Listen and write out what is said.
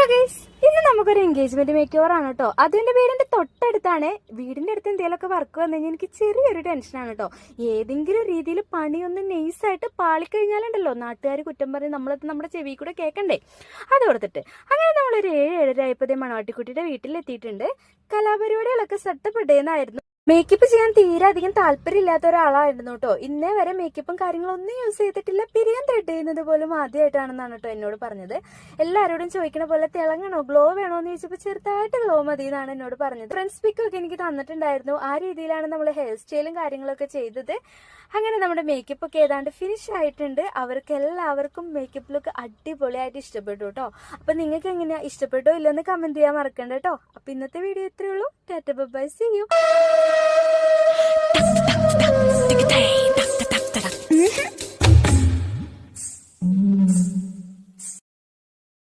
Hello guys, ഇന്ന് നമുക്കൊരു engagement make over ആണ് കേട്ടോ. അതിന്റെ വീടിന്റെ തൊട്ടടുത്താണ്. വീടിന്റെ അടുത്ത് എന്തെങ്കിലുമൊക്കെ വർക്ക് വന്നു കഴിഞ്ഞാൽ എനിക്ക് ചെറിയൊരു ടെൻഷനാണ് കേട്ടോ. ഏതെങ്കിലും രീതിയിൽ പണിയൊന്ന് നൈസായിട്ട് പാളിക്കഴിഞ്ഞാലുണ്ടല്ലോ, നാട്ടുകാർ കുറ്റം പറഞ്ഞ് നമ്മളത് നമ്മുടെ ചെവി കൂടെ കേൾക്കണ്ടേ. അത് കൊടുത്തിട്ട് അങ്ങനെ നമ്മളൊരു 7-7:30 ആയപ്പോഴത്തേ മണവാട്ടിക്കുട്ടിയുടെ വീട്ടിലെത്തിയിട്ടുണ്ട്. കലാപരിപാടികളൊക്കെ സെറ്റപ്പ് ഇടേന്നായിരുന്നു. മേക്കപ്പ് ചെയ്യാൻ തീരെ അധികം താല്പര്യമില്ലാത്ത ഒരാളായിരുന്നു കേട്ടോ. ഇന്നേ വരെ മേക്കപ്പും കാര്യങ്ങളൊന്നും യൂസ് ചെയ്തിട്ടില്ല. പിരിയാൻ ത്രെഡ് ചെയ്യുന്നത് പോലും ആദ്യമായിട്ടാണെന്നാണ് കേട്ടോ എന്നോട് പറഞ്ഞത്. എല്ലാവരോടും ചോദിക്കണ പോലെ തിളങ്ങണോ, ഗ്ലോ വേണോ എന്ന് ചോദിച്ചപ്പോൾ ചെറുതായിട്ട് ഗ്ലോ മതി എന്നാണ് എന്നോട് പറഞ്ഞത്. ഫ്രണ്ട്സ് പിക്കൊക്കെ എനിക്ക് തന്നിട്ടുണ്ടായിരുന്നു. ആ രീതിയിലാണ് നമ്മൾ ഹെയർ സ്റ്റൈലും കാര്യങ്ങളൊക്കെ ചെയ്തത്. അങ്ങനെ നമ്മുടെ മേക്കപ്പ് ഒക്കെ ഏതാണ്ട് ഫിനിഷ് ആയിട്ടുണ്ട്. അവർക്ക് എല്ലാവർക്കും മേക്കപ്പ് ലുക്ക് അടിപൊളിയായിട്ട് ഇഷ്ടപ്പെട്ടു കേട്ടോ. അപ്പൊ നിങ്ങൾക്ക് എങ്ങനെയാ, ഇഷ്ടപ്പെട്ടോ ഇല്ലെന്ന് കമന്റ് ചെയ്യാൻ മറക്കണ്ട കേട്ടോ. അപ്പൊ ഇന്നത്തെ വീഡിയോ ഇത്രയേ ഉള്ളൂ. Tata bye, see U.